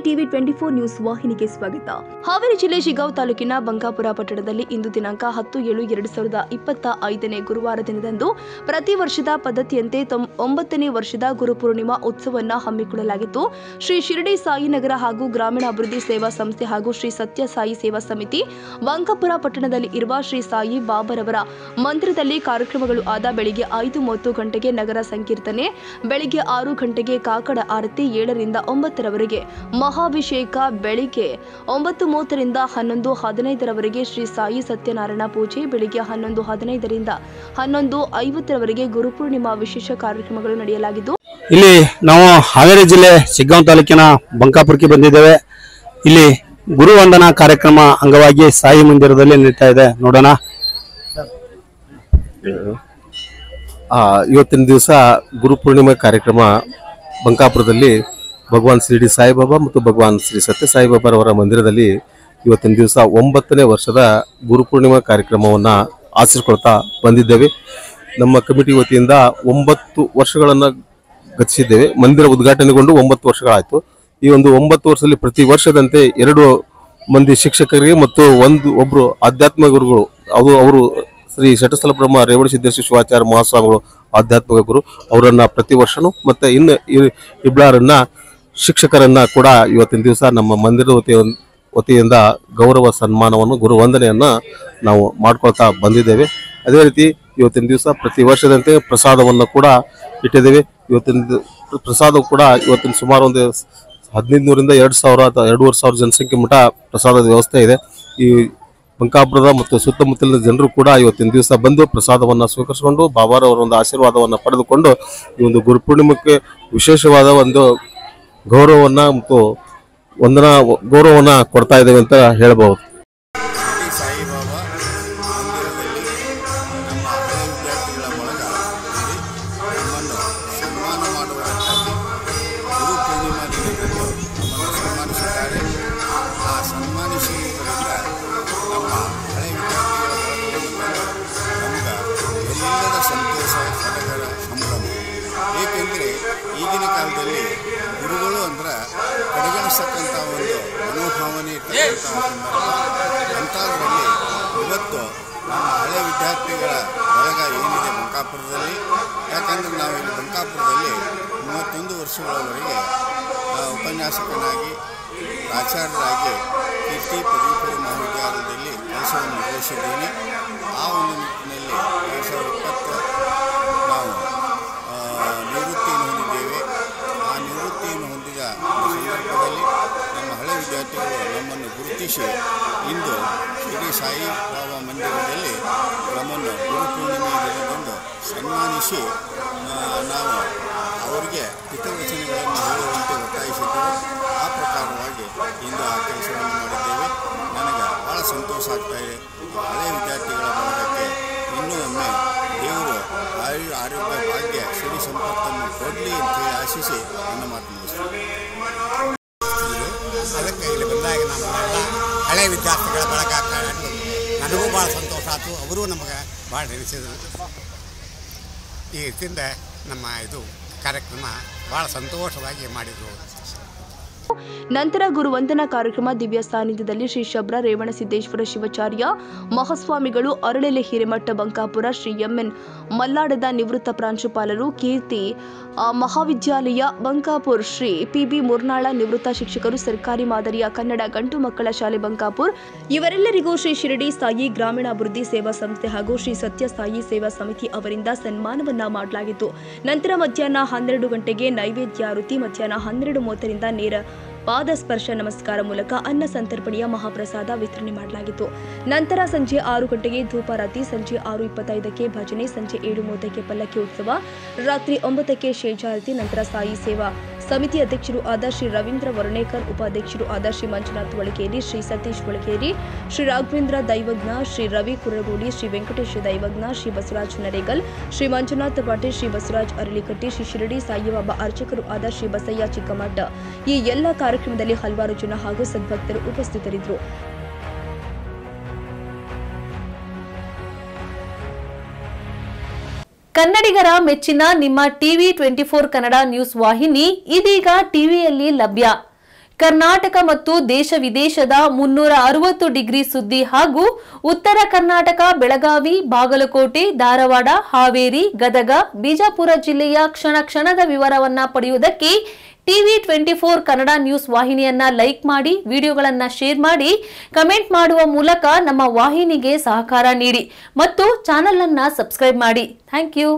TV 24 news ವಾಹಿನಿಗೆ ಸ್ವಾಗತ. ಹಾವೇರಿ ಜಿಲ್ಲೆ ಶಿಗ್ಗಾಂವ್ ತಾಲೂಕಿನ ಬಂಕಾಪುರ ಪಟ್ಟಣದಲ್ಲಿ ಇಂದು ದಿನಾಂಕ 10/7/2025 ಗುರುವಾರ ದಿನದಂದು ಪ್ರತಿ ವರ್ಷದ ಪದ್ಧತಿಯಂತೆ 9ನೇ ವರ್ಷದ ಗುರುಪೂರ್ಣಿಮಾ ಉತ್ಸವವನ್ನು ಹಮ್ಮಿಕೊಳ್ಳಲಾಗಿತ್ತು. ಶ್ರೀ ಶಿರಡಿ ಸಾಯಿ ನಗರ ಹಾಗೂ ಗ್ರಾಮೀಣಾಭಿವೃದ್ಧಿ ಸೇವಾ ಸಂಸ್ಥೆ ಹಾಗೂ ಶ್ರೀ ಸತ್ಯ ಸಾಯಿ ಸೇವಾ ಸಮಿತಿ ಬಂಕಾಪುರ ಪಟ್ಟಣದಲ್ಲಿ ಇರುವ ಶ್ರೀ ಸಾಯಿ ಬಾಬಾರವರ ಮಂದಿರದಲ್ಲಿ ಕಾರ್ಯಕ್ರಮಗಳು ಆದ ಬೆಳಿಗ್ಗೆ 5:30 ಗಂಟೆಗೆ ನಗರ ಸಂಕೀರ್ತನೆ, ಬೆಳಿಗ್ಗೆ 6 ಗಂಟೆಗೆ ಕಾಕಡ ಆರತಿ, 7ರಿಂದ 9ರವರೆಗೆ ಮಹಾಭಿಷೇಕ, ಬೆಳಿಗ್ಗೆ 9:30ರಿಂದ 11:15ರವರೆಗೆ ಶ್ರೀ ಸಾಯಿ ಸತ್ಯನಾರಾಯಣ ಪೂಜೆ, ಬೆಳಿಗ್ಗೆ 11:15ರಿಂದ 11:50ರವರೆಗೆ ಗುರುಪೂರ್ಣಿಮಾ ವಿಶೇಷ ಕಾರ್ಯಕ್ರಮಗಳು ನಡೆಯಲಾಗಿದ್ದು, ಇಲ್ಲಿ ನಾವು ಹಾವೇರಿ ಜಿಲ್ಲೆ ಶಿಗ್ಗಾಂವ್ ತಾಲೂಕಿನ ಬಂಕಾಪುರಕ್ಕೆ ಬಂದಿದ್ದೇವೆ. ಇಲ್ಲಿ ಗುರು ವಂದನಾ ಕಾರ್ಯಕ್ರಮ ಅಂಗವಾಗಿ ಸಾಯಿ ಮಂದಿರದಲ್ಲಿ ನಡೀತಾ ಇದೆ. ನೋಡೋಣ. ಇವತ್ತಿನ ದಿವಸ ಗುರುಪೂರ್ಣಿಮೆ ಕಾರ್ಯಕ್ರಮ ಬಂಕಾಪುರದಲ್ಲಿ ಭಗವಾನ್ ಶಿರಡಿ ಸಾಯಿಬಾಬಾ ಮತ್ತು ಭಗವಾನ್ ಶ್ರೀ ಸತ್ಯ ಸಾಯಿಬಾಬಾರವರ ಮಂದಿರದಲ್ಲಿ ಇವತ್ತಿನ ದಿವಸ 9ನೇ ವರ್ಷದ ಗುರುಪೂರ್ಣಿಮಾ ಕಾರ್ಯಕ್ರಮವನ್ನು ಆಚರಿಸ್ಕೊಳ್ತಾ ಬಂದಿದ್ದೇವೆ. ನಮ್ಮ ಕಮಿಟಿ ವತಿಯಿಂದ 9 ವರ್ಷಗಳನ್ನು ಗತಿಸಿದ್ದೇವೆ. ಮಂದಿರ ಉದ್ಘಾಟನೆಗೊಂಡು 9 ವರ್ಷಗಳಾಯಿತು. ಈ ಒಂದು 9 ವರ್ಷದಲ್ಲಿ ಪ್ರತಿ ವರ್ಷದಂತೆ 2 ಮಂದಿ ಶಿಕ್ಷಕರಿಗೆ ಮತ್ತು ಒಬ್ಬರು ಆಧ್ಯಾತ್ಮಿಕ ಗುರುಗಳು, ಅವರು ಶ್ರೀ ಶಟಸ್ಥಲ ಬ್ರಹ್ಮ ರೇವಣ ಸಿದ್ದೇಶ್ವರ ಶಿವಾಚಾರ್ಯ ಮಹಾಸ್ವಾಮಿಗಳು ಆಧ್ಯಾತ್ಮಿಕ ಗುರು, ಅವರನ್ನ ಪ್ರತಿ ವರ್ಷನೂ ಮತ್ತೆ ಇನ್ನು ಇಬ್ಬರನ್ನ ಶಿಕ್ಷಕರನ್ನ ಕೂಡ ಇವತ್ತಿನ ದಿವಸ ನಮ್ಮ ಮಂದಿರದ ವತಿಯಿಂದ ಗೌರವ ಸನ್ಮಾನವನ್ನು, ಗುರು ವಂದನೆಯನ್ನ ನಾವು ಮಾಡ್ಕೊಳ್ತಾ ಬಂದಿದ್ದೇವೆ. ಅದೇ ರೀತಿ ಇವತ್ತಿನ ದಿವಸ ಪ್ರತಿ ವರ್ಷದಂತೆ ಪ್ರಸಾದವನ್ನು ಕೂಡ ಇಟ್ಟಿದ್ದೇವೆ. ಇವತ್ತಿನ ಪ್ರಸಾದ ಕೂಡ ಇವತ್ತಿನ ಸುಮಾರು ಒಂದು 1500ರಿಂದ 2000 ಅಥವಾ 2500 ಜನಸಂಖ್ಯೆ ಮಟ್ಟ ಪ್ರಸಾದದ ವ್ಯವಸ್ಥೆ ಇದೆ. ಈ ಬಂಕಾಪುರದ ಮತ್ತು ಸುತ್ತಮುತ್ತಲಿನ ಜನರು ಕೂಡ ಇವತ್ತಿನ ದಿವಸ ಬಂದು ಪ್ರಸಾದವನ್ನು ಸ್ವೀಕರಿಸಿಕೊಂಡು ಬಾಬಾರವರ ಒಂದು ಆಶೀರ್ವಾದವನ್ನು ಪಡೆದುಕೊಂಡು ಈ ಒಂದು ಗುರುಪೂರ್ಣಿಮಕ್ಕೆ ವಿಶೇಷವಾದ ಒಂದು ಗೌರವವನ್ನು ಮತ್ತು ಗೌರವವನ್ನು ಕೊಡ್ತಾ ಇದ್ದೇವೆ ಅಂತ ಹೇಳಬಹುದು. ಏಕೆಂದರೆ ಈಗಿನ ಕಾಲದಲ್ಲಿ ಗುರುಗಳು ಅಂದ್ರೆ ಕಡೆಗಣಿಸ್ತಕ್ಕಂಥ ಒಂದು ಮನೋಭಾವನೆ ಇರ್ತಕ್ಕಂಥ ಅಂಥದ್ರಲ್ಲಿ ಇವತ್ತು ನಮ್ಮ ಹಳೆ ವಿದ್ಯಾರ್ಥಿಗಳ ಬಳಗ ಏನಿದೆ ಬಂಕಾಪುರದಲ್ಲಿ, ಯಾಕಂದರೆ ನಾವು ಇಲ್ಲಿ ಬಂಕಾಪುರದಲ್ಲಿ 31 ವರ್ಷಗಳವರೆಗೆ ಉಪನ್ಯಾಸಕನಾಗಿ, ಆಚಾರ್ಯರಾಗಿ ಕೀರ್ತಿ ಪದವಿ ಪೂರ್ವ ಮಹಾವಿದ್ಯಾಲಯದಲ್ಲಿ ಕೆಲಸವನ್ನು ನಿರ್ವಹಿಸಿದ್ದೇನೆ. ಆ ಒಂದು ನಿಟ್ಟಿನಲ್ಲಿ 2020 ನಾವು ನಿವೃತ್ತಿಯನ್ನು ಹೊಂದಿದ್ದೇವೆ. ಆ ನಿವೃತ್ತಿಯನ್ನು ಹೊಂದಿದ ಸಂದರ್ಭದಲ್ಲಿ ನಮ್ಮ ಹಳೆ ವಿದ್ಯಾರ್ಥಿಗಳು ನಮ್ಮನ್ನು ಗುರುತಿಸಿ ಇಂದು ಶಿರಡಿ ಸಾಯಿ ಬಾಬಾ ಮಂದಿರದಲ್ಲಿ ನಮ್ಮನ್ನು ಗುರುಪೂರ್ಣಿಮೆ ದಿನದಂದು ಸನ್ಮಾನಿಸಿ ನಾವು ಅವರಿಗೆ ಹಿತವಚನಗಳನ್ನು ಹೇಳುವಂತೆ ಒತ್ತಾಯಿಸಿದ್ದೇವೆ. ಆ ಪ್ರಕಾರವಾಗಿ ಇಂದು ಆ ಕೆಲಸವನ್ನು ಮಾಡಿದ್ದೇವೆ. ನನಗೆ ಭಾಳ ಸಂತೋಷ ಆಗ್ತಾಯಿದೆ. ಹಳೆ ವಿದ್ಯಾರ್ಥಿಗಳ ಬಳಗಕ್ಕೆ ಇನ್ನೂ ಒಮ್ಮೆ ದೇವರು ಆರೋಗ್ಯ ಭಾಗ್ಯ ಸಿರಿ ಸಂಪತ್ತನ್ನು ಕೊಡಲಿ ಅಂತೇಳಿ ಆಶಿಸಿ ನನ್ನ ಮಾತು ಮುಗಿಸ್ತೀನಿ. ಅದಕ್ಕೆ ಇಲ್ಲಿ ಬಂದಾಗ ನಮ್ಮೆಲ್ಲ ಹಳೆ ವಿದ್ಯಾರ್ಥಿಗಳ ಬಳಗ ಕಂಡು ನನಗೂ ಭಾಳ ಸಂತೋಷ ಆಯಿತು. ಅವರೂ ನಮಗೆ ಭಾಳ ನೆನೆಸಿದರು. ಈ ರೀತಿಯಿಂದ ನಮ್ಮ ಇದು ಕಾರ್ಯಕ್ರಮ ಭಾಳ ಸಂತೋಷವಾಗಿ ಮಾಡಿದರು. ನಂತರ ಗುರುವಂದನಾ ಕಾರ್ಯಕ್ರಮ ದಿವ್ಯ ಸಾನ್ನಿಧ್ಯದಲ್ಲಿ ಶ್ರೀ ಶಬ್ರ ರೇವಣ ಸಿದ್ದೇಶ್ವರ ಶಿವಾಚಾರ್ಯ ಮಹಾಸ್ವಾಮಿಗಳು, ಅರಳೆಲೆ ಹಿರೇಮಠ ಬಂಕಾಪುರ, ಶ್ರೀ ಎಂಎನ್ ಮಲ್ಲಾಡದ ನಿವೃತ್ತ ಪ್ರಾಂಶುಪಾಲರು, ಕೀರ್ತಿ ಮಹಾವಿದ್ಯಾಲಯ ಬಂಕಾಪುರ್, ಶ್ರೀ ಪಿಬಿ ಮುರ್ನಾಳ ನಿವೃತ್ತ ಶಿಕ್ಷಕರು, ಸರ್ಕಾರಿ ಮಾದರಿಯ ಕನ್ನಡ ಗಂಟು ಮಕ್ಕಳ ಶಾಲೆ ಬಂಕಾಪುರ್, ಇವರೆಲ್ಲರಿಗೂ ಶ್ರೀ ಶಿರಡಿ ಸಾಯಿ ಗ್ರಾಮೀಣಾಭಿವೃದ್ಧಿ ಸೇವಾ ಸಂಸ್ಥೆ ಹಾಗೂ ಶ್ರೀ ಸತ್ಯ ಸಾಯಿ ಸೇವಾ ಸಮಿತಿ ಅವರಿಂದ ಸನ್ಮಾನವನ್ನ ಮಾಡಲಾಗಿತ್ತು. ನಂತರ ಮಧ್ಯಾಹ್ನ 12 ಗಂಟೆಗೆ ನೈವೇದ್ಯ ಆರತಿ, ಮಧ್ಯಾಹ್ನ 12:30ರಿಂದ ನೇರ ಪಾದ ಸ್ಪರ್ಶ ನಮಸ್ಕಾರ ಮೂಲಕ ಅನ್ನ ಸಂತರ್ಪಣೆಯ ಮಹಾಪ್ರಸಾದ ವಿತರಣೆ ಮಾಡಲಾಗಿತ್ತು. ನಂತರ ಸಂಜೆ 6 ಗಂಟೆಗೆ ಧೂಪಾರತಿ, ಸಂಜೆ 6:25ಕ್ಕೆ ಭಜನೆ, ಸಂಜೆ 7:30ಕ್ಕೆ ಪಲ್ಲಕ್ಕಿ ಉತ್ಸವ, ರಾತ್ರಿ 9ಕ್ಕೆ ಶೇಷಾರತಿ. ನಂತರ ಸಾಯಿ ಸೇವಾ ಸಮಿತಿ ಅಧ್ಯಕ್ಷರು ಆದ ಶ್ರೀ ರವೀಂದ್ರ ವರ್ಣೇಕರ್, ಉಪಾಧ್ಯಕ್ಷರು ಆದ ಶ್ರೀ ಮಂಜುನಾಥ್ ಒಳಕೇರಿ, ಶ್ರೀ ಸತೀಶ್ ಒಳಕೇರಿ, ಶ್ರೀ ರಾಘವೇಂದ್ರ ದೈವಜ್ಞ, ಶ್ರೀ ರವಿ ಕುರಗೋಡಿ, ಶ್ರೀ ವೆಂಕಟೇಶ ದೈವಜ್ಞ, ಶ್ರೀ ಬಸವರಾಜ್ ನರೇಗಲ್, ಶ್ರೀ ಮಂಜುನಾಥ್ ಪಾಟೀಲ್, ಶ್ರೀ ಬಸವರಾಜ್ ಅರಳಿಕಟ್ಟಿ, ಶ್ರೀ ಶಿರಡಿ ಸಾಯಿಬಾಬಾ ಅರ್ಚಕರು ಆದ ಶ್ರೀ ಬಸಯ್ಯ ಚಿಕ್ಕಮಠ, ಈ ಎಲ್ಲ ಕಾರ್ಯಕ್ರಮದಲ್ಲಿ ಹಲವಾರು ಜನ ಹಾಗೂ ಸದ್ಭಕ್ತರು ಉಪಸ್ಥಿತರಿದ್ದರು. ಕನ್ನಡಿಗರ ಮೆಚ್ಚಿನ ನಿಮ್ಮ ಟಿವಿ 24 ಕನ್ನಡ ನ್ಯೂಸ್ ವಾಹಿನಿ ಇದೀಗ ಟಿವಿಯಲ್ಲಿ ಲಭ್ಯ. ಕರ್ನಾಟಕ ಮತ್ತು ದೇಶ ವಿದೇಶದ 360 ಡಿಗ್ರಿ ಸುದ್ದಿ ಹಾಗೂ ಉತ್ತರ ಕರ್ನಾಟಕ, ಬೆಳಗಾವಿ, ಬಾಗಲಕೋಟೆ, ಧಾರವಾಡ, ಹಾವೇರಿ, ಗದಗ, ಬಿಜಾಪುರ ಜಿಲ್ಲೆಯ ಕ್ಷಣ ಕ್ಷಣದ ವಿವರವನ್ನ ಪಡೆಯುವುದಕ್ಕೆ ಟಿವಿ 24 ಕನ್ನಡ ನ್ಯೂಸ್ ವಾಹಿನಿಯನ್ನ ಲೈಕ್ ಮಾಡಿ, ವಿಡಿಯೋಗಳನ್ನ ಶೇರ್ ಮಾಡಿ, ಕಮೆಂಟ್ ಮಾಡುವ ಮೂಲಕ ನಮ್ಮ ವಾಹಿನಿಗೆ ಸಹಕಾರ ನೀಡಿ ಮತ್ತು ಚಾನೆಲ್ ಅನ್ನ ಸಬ್ಸ್ಕ್ರೈಬ್ ಮಾಡಿ. Thank you.